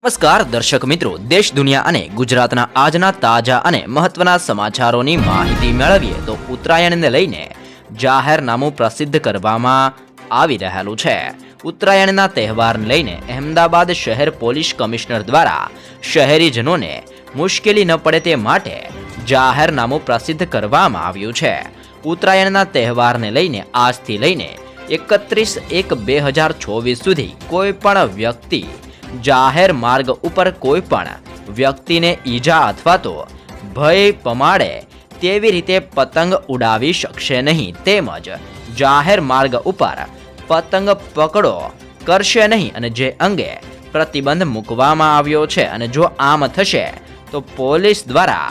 નમસ્કાર દર્શક મિત્રો, દેશ દુનિયા અને ગુજરાતના આજના તાજા અને મહત્વના સમાચારોની માહિતી મેળવીએ તો ઉત્તરાયણને લઈને જાહેરનામું પ્રસિદ્ધ કરવામાં આવી રહેલું છે. ઉત્તરાયણના તહેવારને લઈને અહેમદાબાદ શહેર પોલીસ કમિશનર દ્વારા શહેરીજનોને મુશ્કેલી ન પડે તે માટે જાહેરનામું પ્રસિદ્ધ કરવામાં આવ્યું છે. ઉત્તરાયણના તહેવારને લઈને આજથી લઈને 31/1/2024 સુધી કોઈ પણ વ્યક્તિ જાહેર માર્ગ ઉપર કોઈ પણ વ્યક્તિને ઈજા અથવા તો ભય પમાડે તેવી રીતે પતંગ ઉડાવી શકશે નહીં, તેમજ જાહેર માર્ગ ઉપર પતંગ પકડો કરશે નહીં અને જે અંગે પ્રતિબંધ મૂકવામાં આવ્યો છે. અને જો આમ થશે તો પોલીસ દ્વારા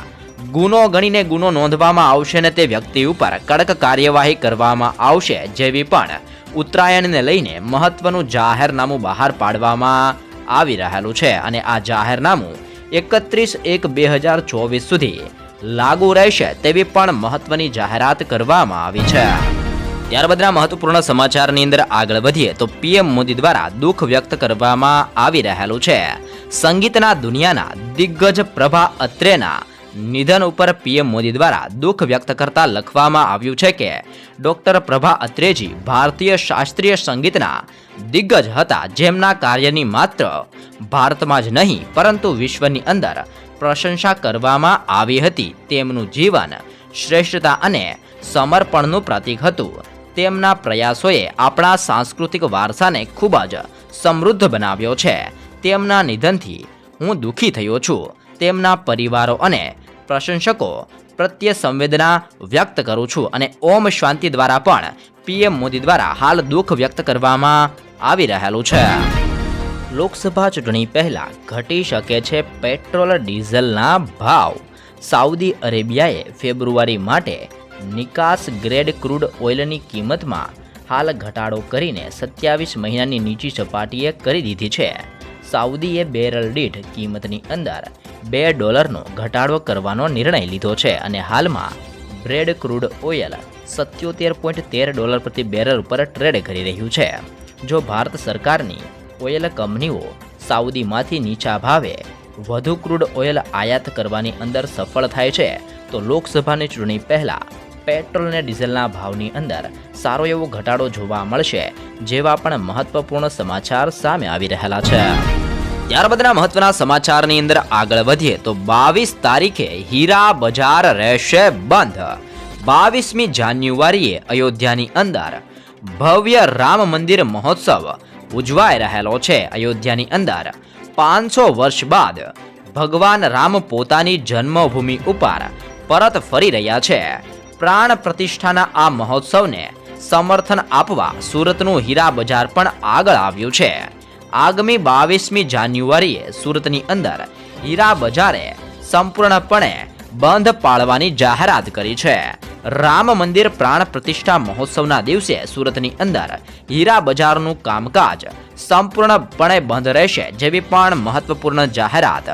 ગુનો ગણીને ગુનો નોંધવામાં આવશે અને તે વ્યક્તિ ઉપર કડક કાર્યવાહી કરવામાં આવશે, જેવી પણ ઉત્તરાયણને લઈને મહત્વનું જાહેરનામું બહાર પાડવામાં આવી રહેલું છે. અને આ જાહેરનામું 31/1/2024 સુધી લાગુ રહેશે તેવી પણ મહત્વની જાહેરાત કરવામાં આવી છે. ત્યારબાદના મહત્વપૂર્ણ સમાચારની અંદર આગળ વધીએ તો પીએમ મોદી દ્વારા દુઃખ વ્યક્ત કરવામાં આવી રહેલું છે. સંગીતના દુનિયાના દિગ્ગજ પ્રભા અત્રેના નિધન ઉપર પીએમ મોદી દ્વારા દુઃખ વ્યક્ત કરતા લખવામાં આવ્યું છે કે ડોક્ટર પ્રભા અત્રેજી ભારતીય શાસ્ત્રીય સંગીતના દિગ્ગજ હતા, જેમના કાર્યની માત્ર ભારતમાં જ નહીં પરંતુ વિશ્વની અંદર પ્રશંસા કરવામાં આવી હતી. તેમનું જીવન શ્રેષ્ઠતા અને સમર્પણનું પ્રતીક હતું. તેમના પ્રયાસોએ આપણા સાંસ્કૃતિક વારસાને ખૂબ જ સમૃદ્ધ બનાવ્યો છે. તેમના નિધનથી હું દુઃખી થયો છું. તેમના પરિવારો અને પ્રશંસકો પ્રત્યે સંવેદના વ્યક્ત કરું છું. અને ઓમ શાંતિ દ્વારા પણ પીએમ મોદી દ્વારા હાલ દુઃખ વ્યક્ત કરવામાં આવી રહેલું છે. લોકસભા ચૂંટણી પહેલા ઘટી શકે છે પેટ્રોલ ડીઝલના ભાવ. સાઉદી અરેબિયાએ ફેબ્રુઆરી માટે નિકાસ ગ્રેડ ક્રૂડ ઓઇલની કિંમતમાં હાલ ઘટાડો કરીને 27 મહિનાની નીચી સપાટીએ કરી દીધી છે. સાઉદીએ બેરલ દીઠ કિંમતની અંદર $2નો ઘટાડો કરવાનો નિર્ણય લીધો છે અને હાલમાં બ્રેડ ક્રૂડ ઓઇલ $77.13 પ્રતિ બેરલ ઉપર ટ્રેડ કરી રહ્યું છે. જો ભારત સરકારની ઓઇલ કંપનીઓ સાઉદીમાંથી નીચા ભાવે વધુ ક્રૂડ ઓઇલ આયાત કરવાની અંદર સફળ થાય છે તો લોકસભાની ચૂંટણી પહેલાં પેટ્રોલ અને ડીઝલના ભાવની અંદર સારો એવો ઘટાડો જોવા મળશે, જેવા પણ મહત્વપૂર્ણ સમાચાર સામે આવી રહેલા છે. ત્યારબાદના મહત્વના સમાચારની અંદર આગળ વધીએ તો 22 તારીખે હીરા બજાર રહેશે બંધ. 22મી જાન્યુઆરીએ અયોધ્યાની અંદર ભવ્ય રામ મંદિર મહોત્સવ ઉજવાઈ રહેલો છે. અયોધ્યાની અંદર 500 વર્ષ બાદ ભગવાન રામ પોતાની જન્મભૂમિ ઉપર પરત ફરી રહ્યા છે. પ્રાણ પ્રતિષ્ઠાના આ મહોત્સવને સમર્થન આપવા સુરતનું હીરા બજાર પણ આગળ આવ્યું છે. આગામી 22મી જાન્યુઆરીએ સુરતની અંદર હીરા બજારે સંપૂર્ણપણે બંધ પાળવાની જાહેરાત કરી છે. રામ મંદિર પ્રાણ પ્રતિષ્ઠા મહોત્સવના દિવસે સુરતની અંદર હીરા બજારનું કામકાજ સંપૂર્ણપણે બંધ રહેશે, જેવી પણ મહત્વપૂર્ણ જાહેરાત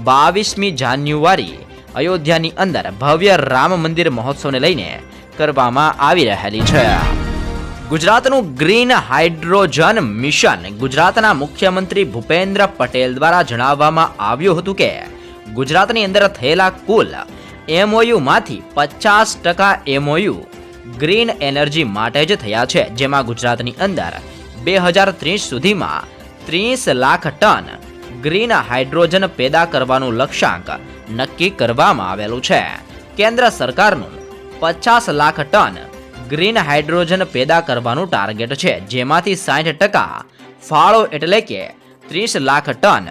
22મી જાન્યુઆરી અયોધ્યાની અંદર ભવ્ય રામ મંદિર મહોત્સવને લઈને કરવામાં આવી રહેલી છે. ગુજરાતનું ગ્રીન હાઇડ્રોજન મિશન. ગુજરાતના મુખ્યમંત્રી ભૂપેન્દ્ર પટેલ દ્વારા જણાવવામાં આવ્યું હતું કે ગુજરાતની અંદર થયેલા કુલ એમઓયુમાંથી 50% એમઓયુ ગ્રીન એનર્જી માટે જ થયા છે, જેમાં ગુજરાતની અંદર 2030 સુધીમાં 30 લાખ ટન ગ્રીન હાઇડ્રોજન પેદા કરવાનું લક્ષ્યાંક નક્કી કરવામાં આવેલું છે. કેન્દ્ર સરકારનું 50 લાખ ટન ગ્રીન હાઇડ્રોજન પેદા કરવાનું ટાર્ગેટ છે, જેમાંથી 60% ફાળો એટલે કે 30 લાખ ટન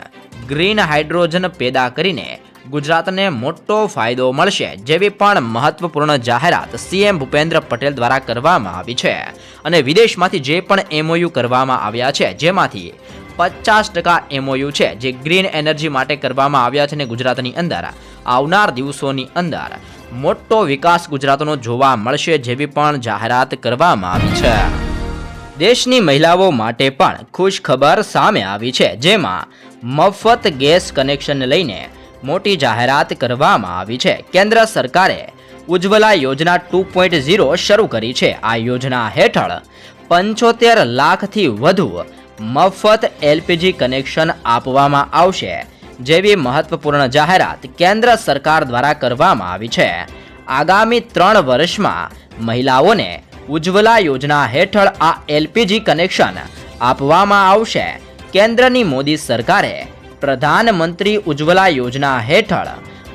ગ્રીન હાઇડ્રોજન પેદા કરીને ગુજરાતને મોટો ફાયદો મળશે, જેવી પણ મહત્વપૂર્ણ જાહેરાત સીએમ ભૂપેન્દ્ર પટેલ દ્વારા કરવામાં આવી છે. અને વિદેશમાંથી જે પણ એમઓયુ કરવામાં આવ્યા છે, જેમાંથી 50% એમઓયુ છે જે ગ્રીન એનર્જી માટે કરવામાં આવ્યા છે, અને ગુજરાતની અંદર આવનાર દિવસોની અંદર મોટો વિકાસ ગુજરાતનો જોવા મળશે, જેવી પણ જાહેરાત કરવામાં આવી છે. દેશની મહિલાઓ માટે પણ ખુશ ખબર સામે આવી છે, જેમાં મફત ગેસ કનેક્શનને લઈને મોટી જાહેરાત કરવામાં આવી છે. કેન્દ્ર સરકારે ઉજ્જવલા યોજના 2.0 શરૂ કરી છે. આ યોજના હેઠળ 75 લાખથી વધુ મફત એલપીજી કનેક્શન આપવામાં આવશે જેવી મહત્વપૂર્ણ જાહેરાત કેન્દ્ર સરકાર દ્વારા કરવામાં આવી છે. આગામી 3 વર્ષમાં મહિલાઓને ઉજ્જવલા યોજના હેઠળ આ એલપીજી કનેક્શન આપવામાં આવશે. કેન્દ્રની મોદી સરકારે પ્રધાનમંત્રી ઉજ્જવલા યોજના હેઠળ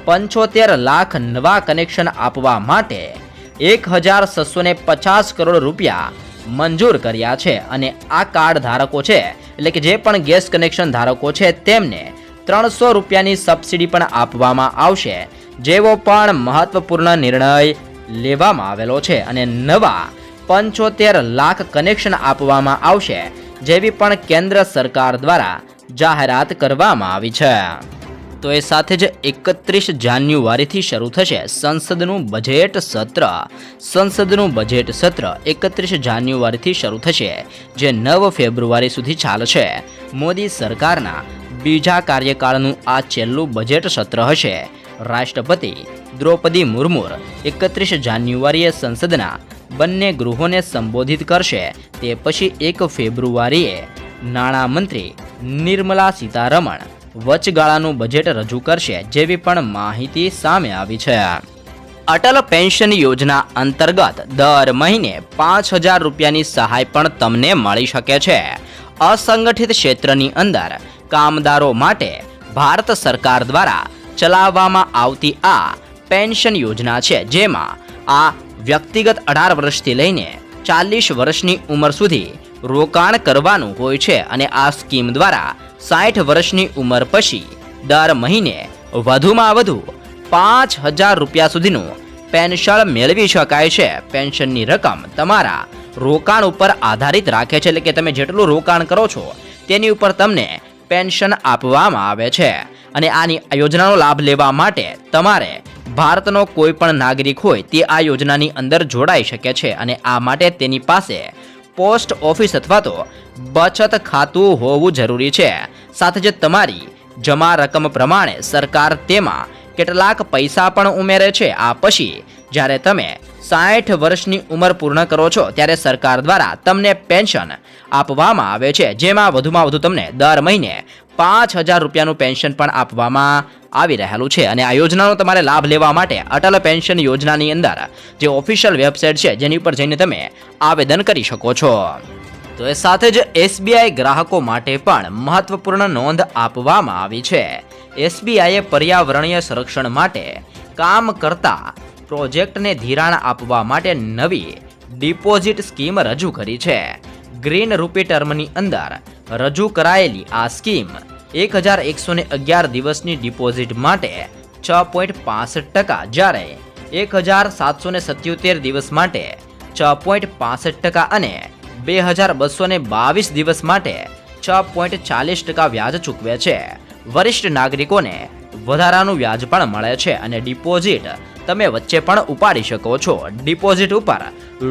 75 લાખ નવા કનેક્શન આપવા માટે 1650 કરોડ રૂપિયા મંજૂર કર્યા છે અને આ કાર્ડ ધારકો છે એટલે કે જે પણ ગેસ કનેક્શન ધારકો છે તેમને 300 રૂપિયાની સબસિડી પણ આપવામાં આવશે જેવો પણ મહત્વપૂર્ણ નિર્ણય લેવામાં આવેલો છે અને નવા 75 લાખ કનેક્શન આપવામાં આવશે જેવી પણ કેન્દ્ર સરકાર દ્વારા જાહેરાત કરવામાં આવી છે. તો એ સાથે જ 31 જાન્યુઆરીથી શરૂ થશે સંસદનું બજેટ સત્ર. સંસદનું બજેટ સત્ર 31 જાન્યુઆરીથી શરૂ થશે જે 9 ફેબ્રુઆરી સુધી ચાલશે. મોદી સરકારના બીજા કાર્યકાળનું આ છેલ્લું બજેટ સત્ર હશે. રાષ્ટ્રપતિ દ્રૌપદી મુર્મુ 31 જાન્યુઆરીએ સંસદના બંને ગૃહોને સંબોધિત કરશે. તે પછી 1 ફેબ્રુઆરીએ નાણામંત્રી નિર્મલા સીતારમણ વચગાળાનું બજેટ રજૂ કરશે જેવી પણ માહિતી સામે આવી છે. અટલ પેન્શન યોજના અંતર્ગત દર મહિને 5000 રૂપિયાની સહાય પણ તમને મળી શકે છે. અસંગઠિત ક્ષેત્રની અંદર કામદારો માટે ભારત સરકાર દ્વારા ચલાવવામાં આવતી આ પેન્શન યોજના છે જેમાં આ વ્યક્તિગત 18 વર્ષથી લઈને 40 વર્ષની ઉંમર સુધી રોકાણ કરવાનું હોય છે અને આ સ્કીમ દ્વારા 60 વર્ષની ઉંમર પછી દર મહિને વધુમાં વધુ 5000 રૂપિયા સુધીનું પેન્શન મેળવી શકાય છે. પેન્શનની રકમ તમારા રોકાણ ઉપર આધારિત રાખે છે એટલે કે તમે જેટલું રોકાણ કરો છો તેની ઉપર તમને પેન્શન આપવામાં આવે છે અને આની યોજનાનો લાભ લેવા માટે તમારે ભારતનો કોઈ પણ નાગરિક હોય તે આ યોજનાની અંદર જોડાઈ શકે છે અને આ માટે તેની પાસે પોસ્ટ ઓફિસ અથવા તો બચત ખાતું હોવું જરૂરી છે. સાથે જ તમારી જમા રકમ પ્રમાણે સરકાર તેમાં કેટલાક પૈસા પણ ઉમેરે છે. આ પછી જ્યારે તમે 60 વર્ષની ઉંમર પૂર્ણ કરો છો ત્યારે સરકાર દ્વારા તમને પેન્શન આપવામાં આવે છે જેમાં વધુમાં વધુ તમને દર મહિને 5000 રૂપિયાનું પેન્શન પણ આપવામાં આવી રહેલું છે અને આ યોજનાનો તમારે લાભ લેવા માટે અટલ પેન્શન યોજનાની અંદર જે ઓફિશિયલ વેબસાઇટ છે જેની ઉપર જઈને તમે આવેદન કરી શકો છો. તો એ સાથે જ એસબીઆઈ ગ્રાહકો માટે પણ મહત્વપૂર્ણ નોંધ આપવામાં આવી છે. એસબીઆઈએ પર્યાવરણીય સંરક્ષણ માટે કામ કરતા પ્રોજેક્ટને ધિરાણ આપવા માટે નવી ડિપોઝિટ સ્કીમ રજૂ કરી છે. ગ્રીન રૂપી ટર્મની અંદર રજૂ કરાયેલી આ સ્કીમ 1111 દિવસની ડિપોઝિટ માટે 6.65%, જ્યારે 1777 દિવસ માટે 6.65% અને 2222 દિવસ માટે 6.40% વ્યાજ ચૂકવે છે. વરિષ્ઠ નાગરિકોને વધારાનું વ્યાજ પણ મળે છે અને ડિપોઝિટ તમે વચ્ચે પણ ઉપાડી શકો છો. ડિપોઝિટ ઉપર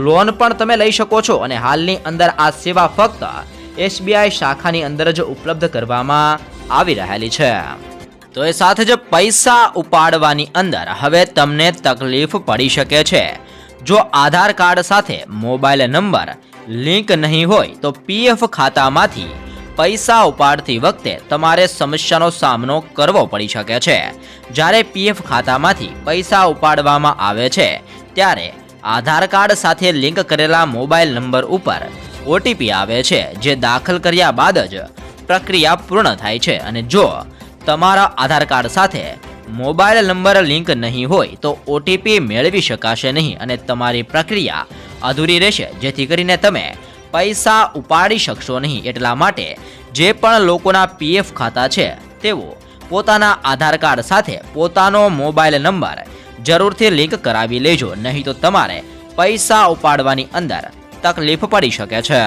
લોન પણ તમે લઈ શકો છો અને હાલની અંદર આ સેવા ફક્ત એસબીઆઈ શાખાની અંદર જ ઉપલબ્ધ કરવામાં આવી રહેલી છે. તો એ સાથે જ પૈસા ઉપાડવાની અંદર હવે તમને તકલીફ પડી શકે છે. જો આધાર કાર્ડ સાથે મોબાઈલ નંબર લિંક નહીં હોય તો પીએફ ખાતામાંથી પૈસા ઉપાડતી વખતે તમારે સમસ્યાનો સામનો કરવો પડી શકે છે. જ્યારે પીએફ ખાતામાંથી પૈસા ઉપાડવામાં આવે છે ત્યારે આધાર કાર્ડ સાથે લિંક કરેલા મોબાઈલ નંબર ઉપર ઓટીપી આવે છે જે દાખલ કર્યા બાદ જ પ્રક્રિયા પૂર્ણ થાય છે અને જો તમારા આધાર કાર્ડ સાથે મોબાઈલ નંબર લિંક નહીં હોય તો ઓટીપી મેળવી શકાશે નહીં અને તમારી પ્રક્રિયા અધૂરી રહેશે, જેથી કરીને તમે પૈસા ઉપાડી શકશો નહીં. એટલા માટે જે પણ લોકોના પીએફ ખાતા છે તેઓ પોતાના આધાર કાર્ડ સાથે પોતાનો મોબાઈલ નંબર જરૂરથી લિંક કરાવી લેજો, નહીં તો તમારે પૈસા ઉપાડવાની અંદર તકલીફ પડી શકે છે.